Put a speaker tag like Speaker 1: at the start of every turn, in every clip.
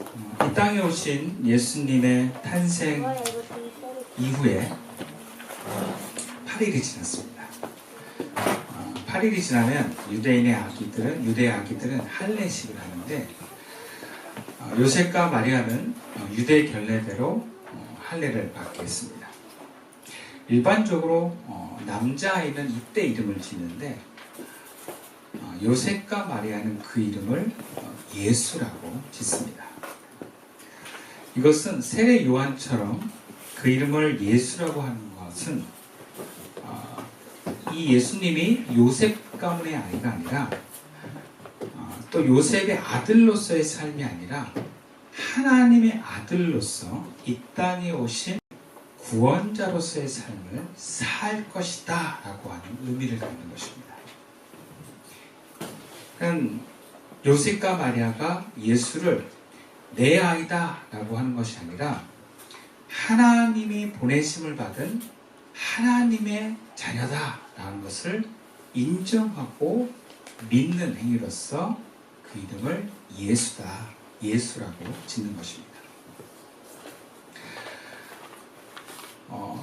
Speaker 1: 이 땅에 오신 예수님의 탄생 이후에 8일이 지났습니다. 8일이 지나면 유대 아기들은 할례식을 하는데 요셉과 마리아는 유대 결례대로 할례를 받게 했습니다. 일반적으로 남자아이는 이때 이름을 짓는데 요셉과 마리아는 그 이름을 예수라고 짓습니다. 이것은 세례 요한처럼 그 이름을 예수라고 하는 것은 이 예수님이 요셉 가문의 아이가 아니라 또 요셉의 아들로서의 삶이 아니라 하나님의 아들로서 이 땅에 오신 구원자로서의 삶을 살 것이다 라고 하는 의미를 갖는 것입니다. 그러니까 요셉과 마리아가 예수를 내 아이다 라고 하는 것이 아니라 하나님이 보내심을 받은 하나님의 자녀다 라는 것을 인정하고 믿는 행위로서 그 이름을 예수라고 짓는 것입니다.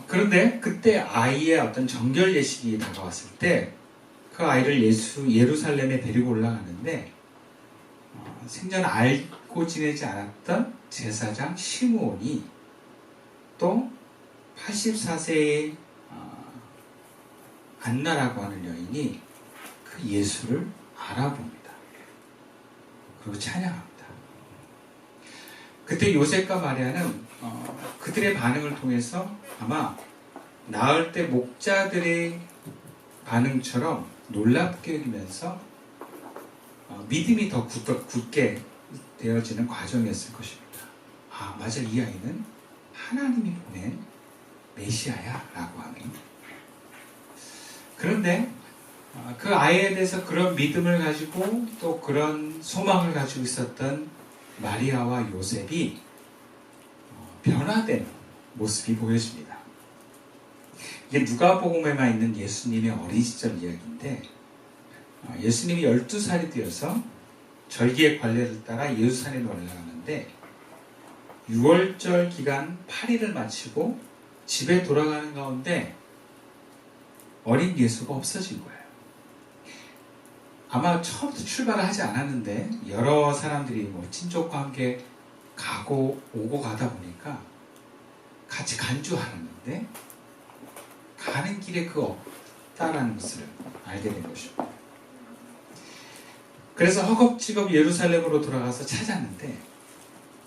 Speaker 1: 그런데 그때 아이의 어떤 정결 예식이 다가왔을 때 그 아이를 예루살렘에 데리고 올라가는데 생전 알고 지내지 않았던 제사장 시므온이 또 84세의 안나라고 하는 여인이 그 예수를 알아봅니다. 그리고 찬양합니다. 그때 요셉과 마리아는 그들의 반응을 통해서 아마 낳을 때 목자들의 반응처럼 놀랍게 여기면서 믿음이 더 굳게 되어지는 과정이었을 것입니다. 아, 맞아, 이 아이는 하나님이 보낸 메시아야 라고 하는. 그런데 그 아이에 대해서 그런 믿음을 가지고 또 그런 소망을 가지고 있었던 마리아와 요셉이 변화된 모습이 보여집니다. 이게 누가복음에만 있는 예수님의 어린 시절 이야기인데 예수님이 12살이 되어서 절기의 관례를 따라 예루살렘에 올라가는데 6월절 기간 8일을 마치고 집에 돌아가는 가운데 어린 예수가 없어진 거예요. 아마 처음부터 출발을 하지 않았는데 여러 사람들이 친족과 함께 오고 가다 보니까 같이 간주하는데 가는 길에 없다라는 것을 알게 된 것입니다. 그래서 허겁지겁 예루살렘으로 돌아가서 찾았는데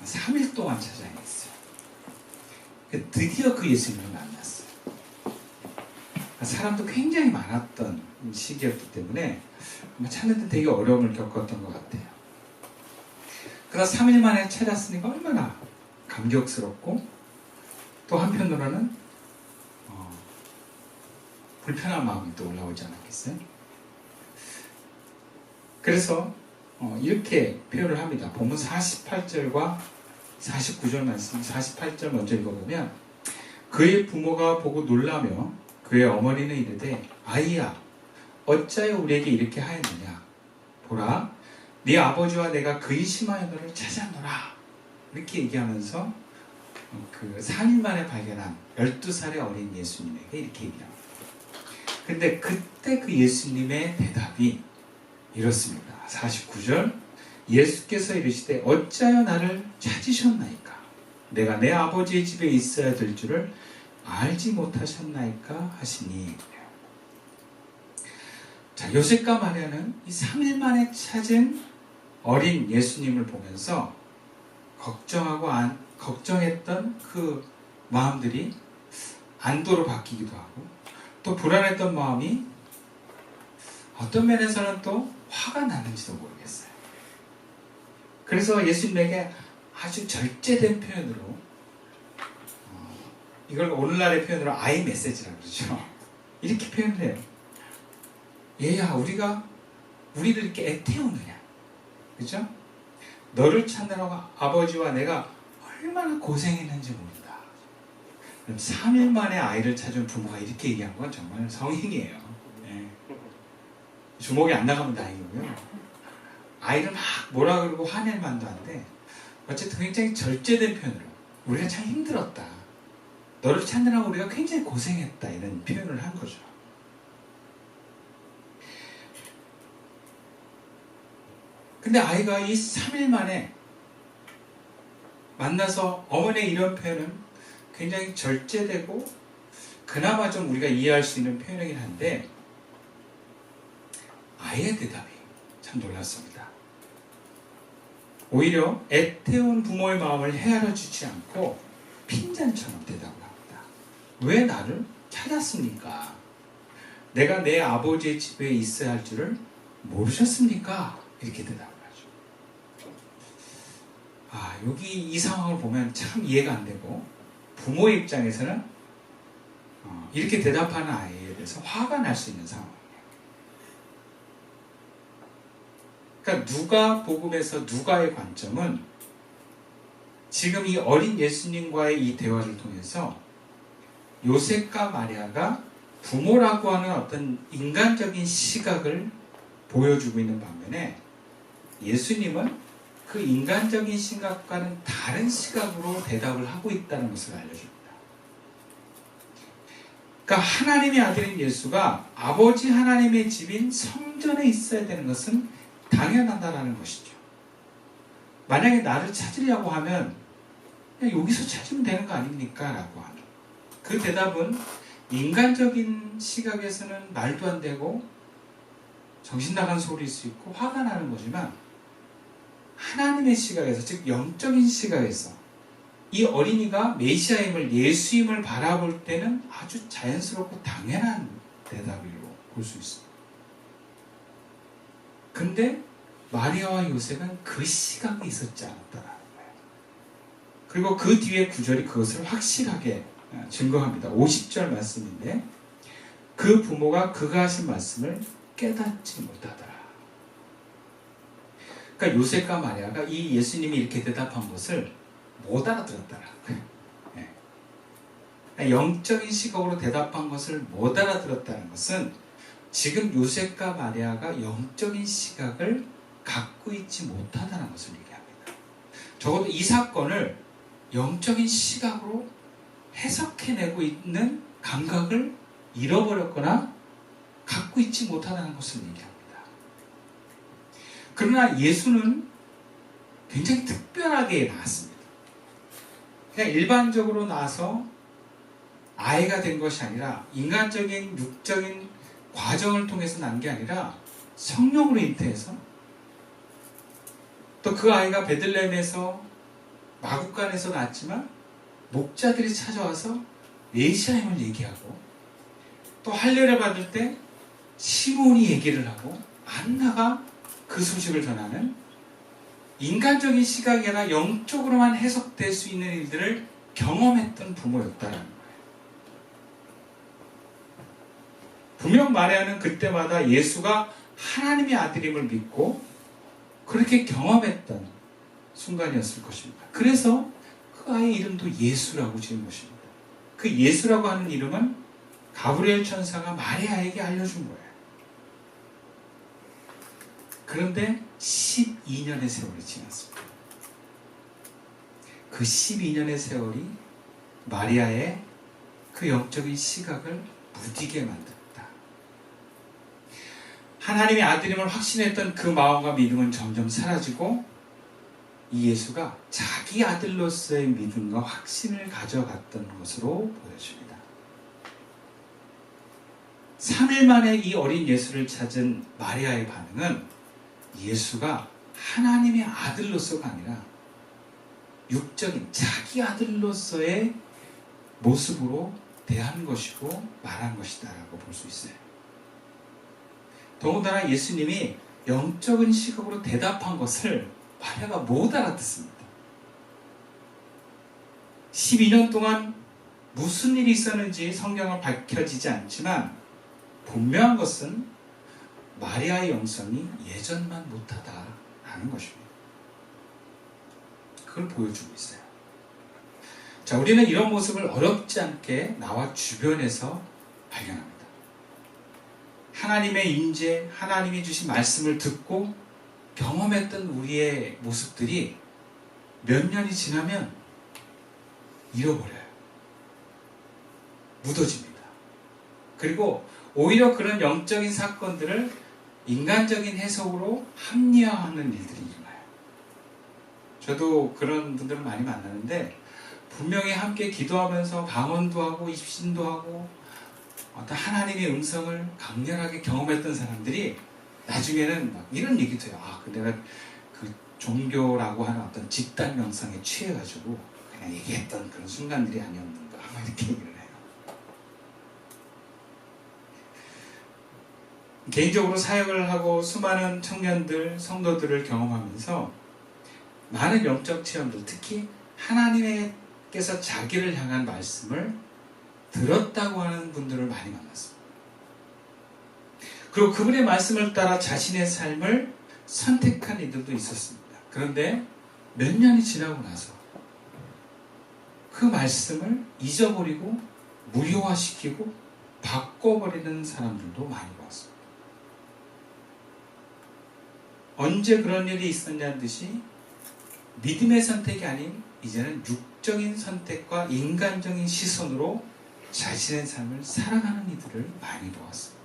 Speaker 1: 3일 동안 찾아야 했어요. 드디어 그 예수님을 만났어요. 사람도 굉장히 많았던 시기였기 때문에 찾는데 되게 어려움을 겪었던 것 같아요. 그러나 3일 만에 찾았으니까 얼마나 감격스럽고 또 한편으로는 불편한 마음이 또 올라오지 않았겠어요? 그래서 이렇게 표현을 합니다. 본문 48절과 49절 말씀, 48절 먼저 읽어보면 그의 부모가 보고 놀라며 그의 어머니는 이르되 아이야 어찌하여 우리에게 이렇게 하였느냐 보라 네 아버지와 내가 그의 심하여 너를 찾았노라 이렇게 얘기하면서 그 3일 만에 발견한 12살의 어린 예수님에게 이렇게 얘기합니다. 근데 그때 그 예수님의 대답이 이렇습니다. 49절 예수께서 이르시되 어찌하여 나를 찾으셨나이까 내가 내 아버지의 집에 있어야 될 줄을 알지 못하셨나이까 하시니. 자, 요셉과 마리아는 이 3일 만에 찾은 어린 예수님을 보면서 걱정했던 그 마음들이 안도로 바뀌기도 하고 또 불안했던 마음이 어떤 면에서는 또 화가 나는지도 모르겠어요. 그래서 예수님에게 아주 절제된 표현으로 이걸 오늘날의 표현으로 아이 메시지라고 그러죠. 이렇게 표현을 해요. 얘야 우리를 이렇게 애태우느냐 그죠? 너를 찾느라고 아버지와 내가 얼마나 고생했는지 모른다. 3일 만에 아이를 찾은 부모가 이렇게 얘기한 건 정말 성인이에요. 네. 주먹이 안 나가면 다행이고요. 아이를 막 뭐라 그러고 화낼 만도 한데 어쨌든 굉장히 절제된 표현으로 우리가 참 힘들었다. 너를 찾느라 우리가 굉장히 고생했다. 이런 표현을 한 거죠. 근데 아이가 이 3일 만에 만나서 어머니의 이런 표현은 굉장히 절제되고 그나마 좀 우리가 이해할 수 있는 표현이긴 한데 아이의 대답이 참 놀랐습니다. 오히려 애태운 부모의 마음을 헤아려 주지 않고 핀잔처럼 대답을 합니다. 왜 나를 찾았습니까? 내가 내 아버지의 집에 있어야 할 줄을 모르셨습니까? 이렇게 대답을 하죠. 여기 이 상황을 보면 참 이해가 안 되고 부모의 입장에서는 이렇게 대답하는 아이에 대해서 화가 날 수 있는 상황이에요. 그러니까 누가복음에서 누가의 관점은 지금 이 어린 예수님과의 이 대화를 통해서 요셉과 마리아가 부모라고 하는 어떤 인간적인 시각을 보여주고 있는 반면에 예수님은 그 인간적인 시각과는 다른 시각으로 대답을 하고 있다는 것을 알려줍니다. 그러니까 하나님의 아들인 예수가 아버지 하나님의 집인 성전에 있어야 되는 것은 당연하다라는 것이죠. 만약에 나를 찾으려고 하면 그냥 여기서 찾으면 되는 거 아닙니까? 라고 하는 그 대답은 인간적인 시각에서는 말도 안 되고 정신 나간 소리일 수 있고 화가 나는 거지만 하나님의 시각에서, 즉 영적인 시각에서 이 어린이가 메시아임을, 예수임을 바라볼 때는 아주 자연스럽고 당연한 대답으로 볼 수 있습니다. 근데 마리아와 요셉은 그 시각이 있었지 않았다라는 거예요. 그리고 그 뒤에 구절이 그것을 확실하게 증거합니다. 50절 말씀인데 그 부모가 그가 하신 말씀을 깨닫지 못하더라. 그러니까 요셉과 마리아가 이 예수님이 이렇게 대답한 것을 못 알아들었다라는 거예요. 영적인 시각으로 대답한 것을 못 알아들었다는 것은 지금 요셉과 마리아가 영적인 시각을 갖고 있지 못하다는 것을 얘기합니다. 적어도 이 사건을 영적인 시각으로 해석해내고 있는 감각을 잃어버렸거나 갖고 있지 못하다는 것을 얘기합니다. 그러나 예수는 굉장히 특별하게 나왔습니다. 그냥 일반적으로 나와서 아이가 된 것이 아니라 인간적인 육적인 과정을 통해서 난 게 아니라 성령으로 잉태해서 또 그 아이가 베들레헴에서 마구간에서 낳았지만 목자들이 찾아와서 메시아임을 얘기하고 또 할례를 받을 때 시몬이 얘기를 하고 안나가 그 소식을 전하는 인간적인 시각이 아니라 영적으로만 해석될 수 있는 일들을 경험했던 부모였다는 거예요. 분명 마리아는 그때마다 예수가 하나님의 아들임을 믿고 그렇게 경험했던 순간이었을 것입니다. 그래서 그 아이의 이름도 예수라고 지은 것입니다. 그 예수라고 하는 이름은 가브리엘 천사가 마리아에게 알려준 거예요. 그런데 12년의 세월이 지났습니다. 그 12년의 세월이 마리아의 그 영적인 시각을 무디게 만듭니다. 하나님의 아들임을 확신했던 그 마음과 믿음은 점점 사라지고 이 예수가 자기 아들로서의 믿음과 확신을 가져갔던 것으로 보여집니다. 3일 만에 이 어린 예수를 찾은 마리아의 반응은 예수가 하나님의 아들로서가 아니라 육적인 자기 아들로서의 모습으로 대한 것이고 말한 것이다 라고 볼 수 있어요. 더군다나 예수님이 영적인 시각으로 대답한 것을 마리아가 못 알아듣습니다. 12년 동안 무슨 일이 있었는지 성경은 밝혀지지 않지만 분명한 것은 마리아의 영성이 예전만 못하다라는 것입니다. 그걸 보여주고 있어요. 자, 우리는 이런 모습을 어렵지 않게 나와 주변에서 발견합니다. 하나님의 임재, 하나님이 주신 말씀을 듣고 경험했던 우리의 모습들이 몇 년이 지나면 잃어버려요. 묻어집니다. 그리고 오히려 그런 영적인 사건들을 인간적인 해석으로 합리화하는 일들이 일어나요. 저도 그런 분들을 많이 만나는데 분명히 함께 기도하면서 방언도 하고 입신도 하고 어떤 하나님의 음성을 강렬하게 경험했던 사람들이 나중에는 막 이런 얘기도 해요. 내가 그 종교라고 하는 어떤 집단 명상에 취해가지고 그냥 얘기했던 그런 순간들이 아니었는가 이렇게 얘기를 해요. 개인적으로 사역을 하고 수많은 청년들, 성도들을 경험하면서 많은 영적 체험들, 특히 하나님께서 자기를 향한 말씀을 들었다고 하는 분들을 많이 만났습니다. 그리고 그분의 말씀을 따라 자신의 삶을 선택한 이들도 있었습니다. 그런데 몇 년이 지나고 나서 그 말씀을 잊어버리고 무효화시키고 바꿔버리는 사람들도 많이 보았습니다. 언제 그런 일이 있었냐는 듯이 믿음의 선택이 아닌 이제는 육적인 선택과 인간적인 시선으로 자신의 삶을 살아가는 이들을 많이 보았습니다.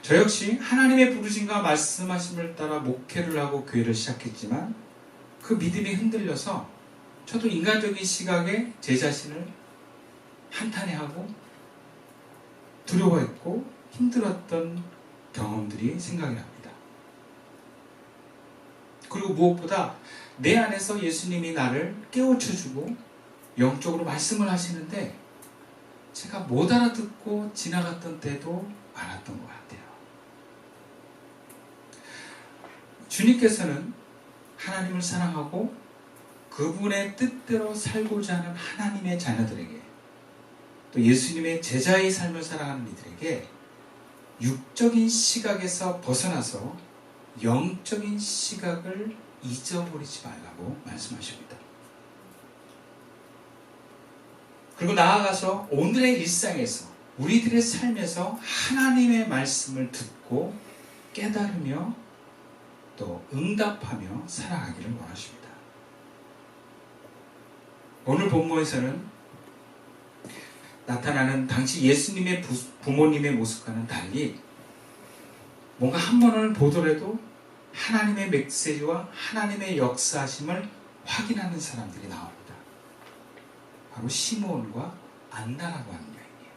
Speaker 1: 저 역시 하나님의 부르심과 말씀하심을 따라 목회를 하고 교회를 시작했지만 그 믿음이 흔들려서 저도 인간적인 시각에 제 자신을 한탄해하고 두려워했고 힘들었던 경험들이 생각이 납니다. 그리고 무엇보다 내 안에서 예수님이 나를 깨우쳐주고 영적으로 말씀을 하시는데 제가 못 알아듣고 지나갔던 때도 많았던 것 같아요. 주님께서는 하나님을 사랑하고 그분의 뜻대로 살고자 하는 하나님의 자녀들에게 또 예수님의 제자의 삶을 살아가는 이들에게 육적인 시각에서 벗어나서 영적인 시각을 잊어버리지 말라고 말씀하십니다. 그리고 나아가서 오늘의 일상에서 우리들의 삶에서 하나님의 말씀을 듣고 깨달으며 또 응답하며 살아가기를 원하십니다. 오늘 본문에서는 나타나는 당시 예수님의 부모님의 모습과는 달리 뭔가 한 번을 보더라도 하나님의 메시지와 하나님의 역사하심을 확인하는 사람들이 나옵니다. 바로 시므온과 안나라고 하는 여인이에요.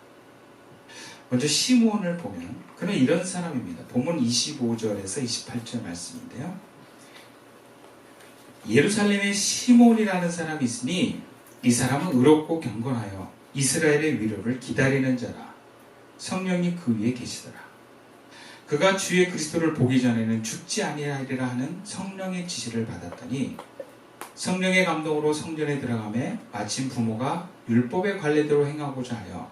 Speaker 1: 먼저 시므온을 보면 그는 이런 사람입니다. 본문 25절에서 28절 말씀인데요. 예루살렘에 시므온이라는 사람이 있으니 이 사람은 의롭고 경건하여 이스라엘의 위로를 기다리는 자라. 성령이 그 위에 계시더라. 그가 주의 그리스도를 보기 전에는 죽지 아니하리라 하는 성령의 지시를 받았더니 성령의 감동으로 성전에 들어가매 마침 부모가 율법의 관례대로 행하고자 하여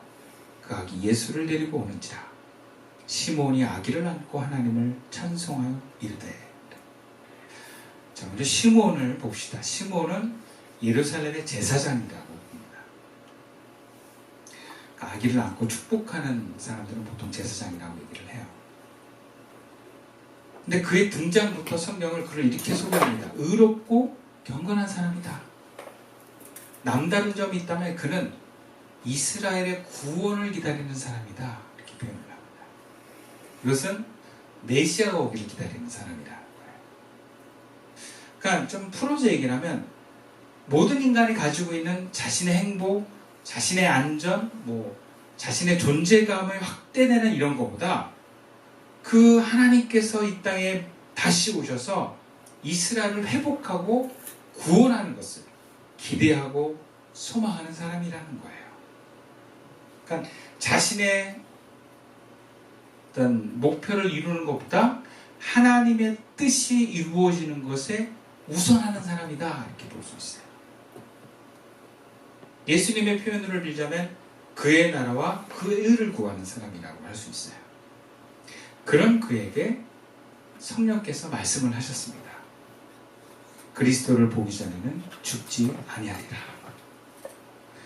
Speaker 1: 그 아기 예수를 데리고 오는지라. 시므온이 아기를 안고 하나님을 찬송하여 이르되. 자, 먼저 시므온을 봅시다. 시므온은 예루살렘의 제사장이라고 합니다. 아기를 안고 축복하는 사람들은 보통 제사장이라고 얘기를 해요. 근데 그의 등장부터 성경을 그를 이렇게 소개합니다. 의롭고 경건한 사람이다. 남다른 점이 있다면 그는 이스라엘의 구원을 기다리는 사람이다. 이렇게 표현을 합니다. 이것은 메시아가 오기를 기다리는 사람이라는 거예요. 그러니까 좀 풀어서 얘기를 하면 모든 인간이 가지고 있는 자신의 행복, 자신의 안전, 자신의 존재감을 확대되는 이런 것보다 그 하나님께서 이 땅에 다시 오셔서 이스라엘을 회복하고 구원하는 것을 기대하고 소망하는 사람이라는 거예요. 그러니까 자신의 어떤 목표를 이루는 것보다 하나님의 뜻이 이루어지는 것에 우선하는 사람이다. 이렇게 볼 수 있어요. 예수님의 표현을 빌자면 그의 나라와 그의 의를 구하는 사람이라고 할 수 있어요. 그런 그에게 성령께서 말씀을 하셨습니다. 그리스도를 보기 전에는 죽지 아니하리라.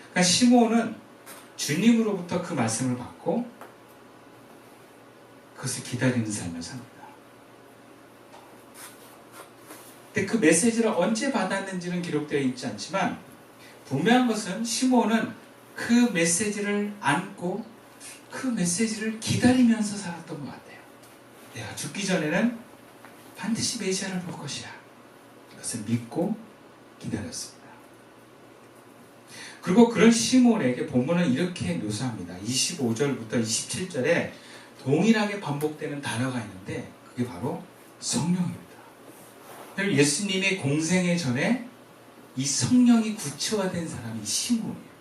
Speaker 1: 그러니까 시므온은 주님으로부터 그 말씀을 받고 그것을 기다리는 삶을 삽니다. 근데 그 메시지를 언제 받았는지는 기록되어 있지 않지만 분명한 것은 시므온은 그 메시지를 안고 그 메시지를 기다리면서 살았던 것 같아요. 내가 죽기 전에는 반드시 메시아를 볼 것이야. 그것을 믿고 기다렸습니다. 그리고 그런 시므온에게 본문은 이렇게 묘사합니다. 25절부터 27절에 동일하게 반복되는 단어가 있는데 그게 바로 성령입니다. 예수님의 공생애 전에 이 성령이 구체화된 사람이 시므온이에요.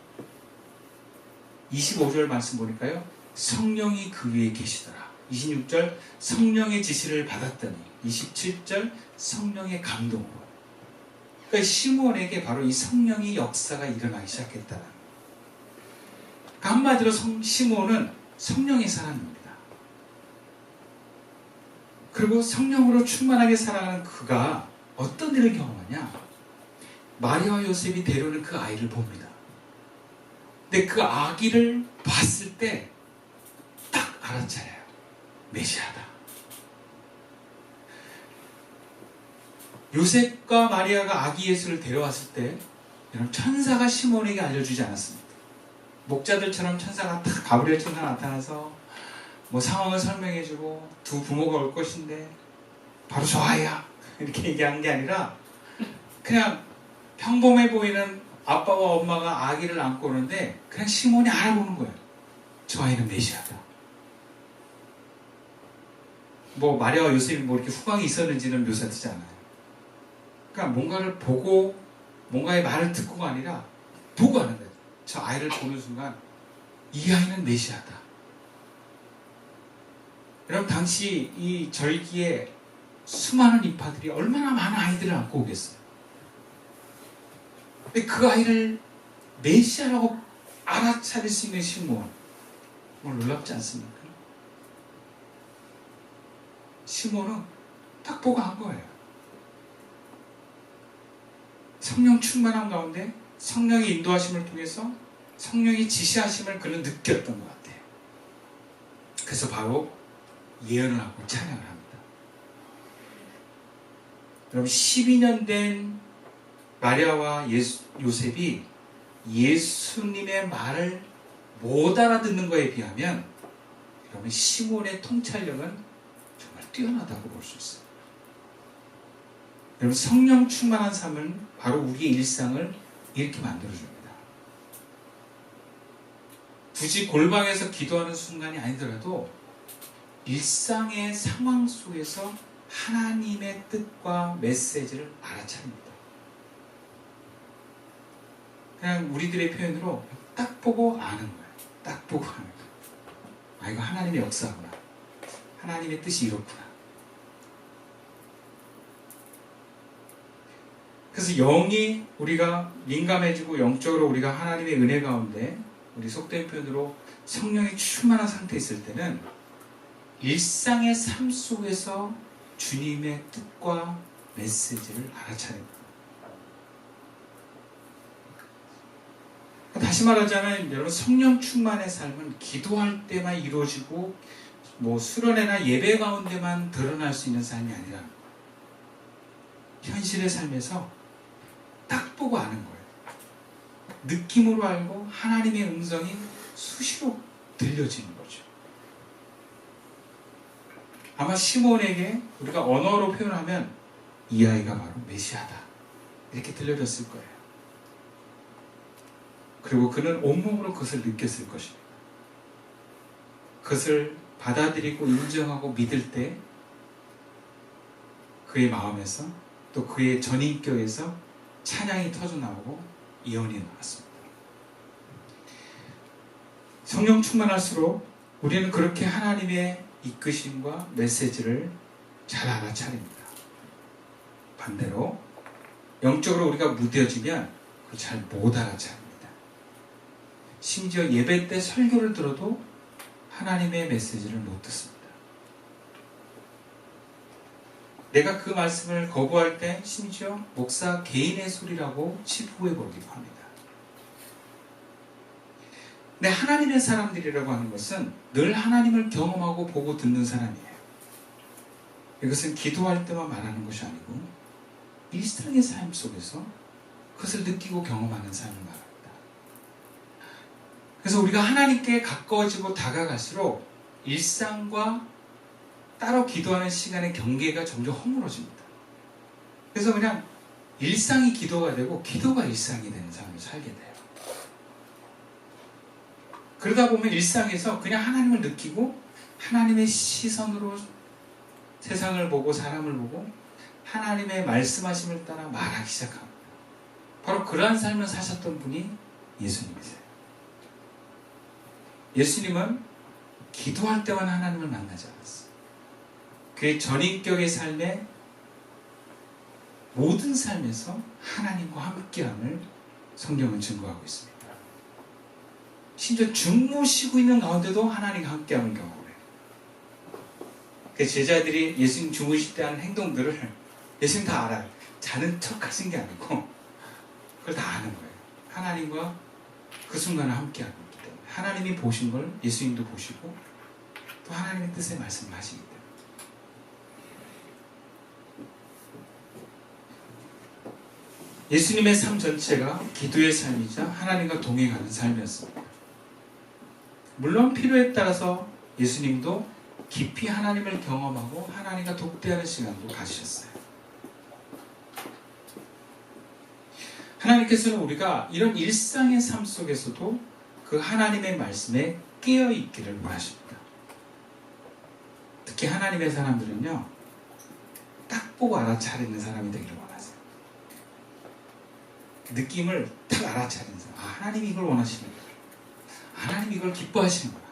Speaker 1: 25절 말씀 보니까요. 성령이 그 위에 계시더라. 26절 성령의 지시를 받았더니 27절 성령의 감동으로. 그러니까 시므온에게 바로 이 성령의 역사가 일어나기 시작했다는. 그러니까 한마디로 시므온은 성령의 사람입니다. 그리고 성령으로 충만하게 살아가는 그가 어떤 일을 경험하냐? 마리아와 요셉이 데려오는 그 아이를 봅니다. 근데 그 아기를 봤을 때 딱 알아차려요. 메시아다. 요셉과 마리아가 아기 예수를 데려왔을 때 천사가 시므온에게 알려주지 않았습니다. 목자들처럼 천사가 딱 가브리엘 천사가 나타나서 뭐 상황을 설명해주고 두 부모가 올 것인데 바로 저 아이야 이렇게 얘기한 게 아니라 그냥 평범해 보이는 아빠와 엄마가 아기를 안고 오는데 그냥 시몬이 알아보는 거예요. 저 아이는 메시아다. 뭐 마리아와 요셉이 뭐 이렇게 후광이 있었는지는 묘사되지 않아요. 그러니까 뭔가를 보고 뭔가의 말을 듣고가 아니라 보고 하는 거예요. 저 아이를 보는 순간 이 아이는 메시아다. 여러분 당시 이 절기에 수많은 인파들이 얼마나 많은 아이들을 안고 오겠어요. 근데 그 아이를 메시아라고 알아차릴 수 있는 시므온, 놀랍지 않습니까? 시므온은 딱 보고 한 거예요. 성령 충만함 가운데 성령의 인도하심을 통해서 성령의 지시하심을 그는 느꼈던 것 같아요. 그래서 바로 예언을 하고 찬양을 합니다. 여러분 12년 된 마리아와 요셉이 예수님의 말을 못 알아듣는 것에 비하면 여러분 시므온의 통찰력은 정말 뛰어나다고 볼 수 있어요. 여러분 성령 충만한 삶은 바로 우리의 일상을 이렇게 만들어줍니다. 굳이 골방에서 기도하는 순간이 아니더라도 일상의 상황 속에서 하나님의 뜻과 메시지를 알아차립니다. 그냥 우리들의 표현으로 딱 보고 아는 거예요. 딱 보고 아는 거예요. 아, 이거 하나님의 역사구나. 하나님의 뜻이 이렇구나. 그래서 영이 우리가 민감해지고 영적으로 우리가 하나님의 은혜 가운데 우리 속된 표현으로 성령이 충만한 상태에 있을 때는 일상의 삶 속에서 주님의 뜻과 메시지를 알아차립니다. 다시 말하자면 여러분 성령 충만의 삶은 기도할 때만 이루어지고 뭐 수련회나 예배 가운데만 드러날 수 있는 삶이 아니라 현실의 삶에서 딱 보고 아는 거예요. 느낌으로 알고 하나님의 음성이 수시로 들려지는 거죠. 아마 시몬에게 우리가 언어로 표현하면 이 아이가 바로 메시아다 이렇게 들려졌을 거예요. 그리고 그는 온몸으로 그것을 느꼈을 것입니다. 그것을 받아들이고 인정하고 믿을 때 그의 마음에서 또 그의 전인격에서 찬양이 터져나오고 예언이 나왔습니다. 성령 충만할수록 우리는 그렇게 하나님의 이끄심과 메시지를 잘 알아차립니다. 반대로 영적으로 우리가 무뎌지면 그걸 잘 못 알아차립니다. 심지어 예배 때 설교를 들어도 하나님의 메시지를 못 듣습니다. 내가 그 말씀을 거부할 때 심지어 목사 개인의 소리라고 치부해 보기도 합니다. 근데 하나님의 사람들이라고 하는 것은 늘 하나님을 경험하고 보고 듣는 사람이에요. 이것은 기도할 때만 말하는 것이 아니고 일상의 삶 속에서 그것을 느끼고 경험하는 삶을 말합니다. 그래서 우리가 하나님께 가까워지고 다가갈수록 일상과 따로 기도하는 시간의 경계가 점점 허물어집니다. 그래서 그냥 일상이 기도가 되고 기도가 일상이 되는 삶을 살게 돼요. 그러다 보면 일상에서 그냥 하나님을 느끼고 하나님의 시선으로 세상을 보고 사람을 보고 하나님의 말씀하심을 따라 말하기 시작합니다. 바로 그러한 삶을 사셨던 분이 예수님이세요. 예수님은 기도할 때만 하나님을 만나지 않았어요. 그의 전인격의 삶에 모든 삶에서 하나님과 함께함을 성경은 증거하고 있습니다. 심지어 주무시고 있는 가운데도 하나님과 함께함을 경험해요. 그 제자들이 예수님 주무실 때 하는 행동들을 예수님 다 알아요. 자는 척 하신 게 아니고 그걸 다 아는 거예요. 하나님과 그 순간을 함께하고 있기 때문에 하나님이 보신 걸 예수님도 보시고 또 하나님의 뜻의 말씀을 하시기 때문에 예수님의 삶 전체가 기도의 삶이자 하나님과 동행하는 삶이었습니다. 물론 필요에 따라서 예수님도 깊이 하나님을 경험하고 하나님과 독대하는 시간도 가지셨어요. 하나님께서는 우리가 이런 일상의 삶 속에서도 그 하나님의 말씀에 깨어있기를 원하십니다. 특히 하나님의 사람들은요, 딱 보고 알아차리는 사람이 되기를 원하세요. 느낌을 딱 알아차리는 사람. 하나님이 이걸 원하시는 거야. 하나님이 이걸 기뻐하시는구나.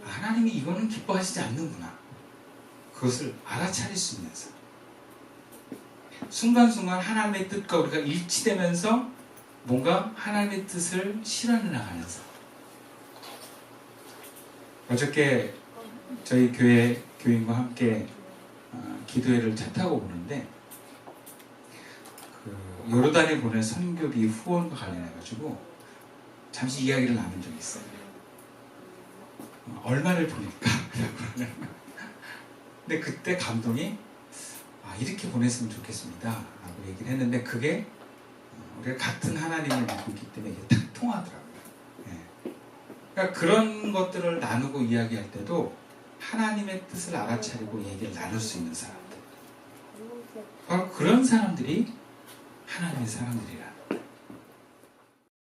Speaker 1: 하나님이 이거는 기뻐하시지 않는구나. 그것을 알아차릴 수 있는 사람. 순간순간 하나님의 뜻과 우리가 일치되면서 뭔가 하나님의 뜻을 실현해 나가는 사람. 어저께 저희 교회 교인과 함께 기도회를 차 타고 오는데 요르단에 보낸 선교비 후원과 관련해가지고 잠시 이야기를 나눈 적이 있어요. 얼마를 보낼까? 근데 그때 감동이 이렇게 보냈으면 좋겠습니다 라고 얘기를 했는데 그게 우리가 같은 하나님을 믿고 있기 때문에 이게 딱 통하더라고요. 네. 그러니까 그런 것들을 나누고 이야기할 때도 하나님의 뜻을 알아차리고 얘기를 나눌 수 있는 사람들, 바로 그런 사람들이 하나님의 사람들이라.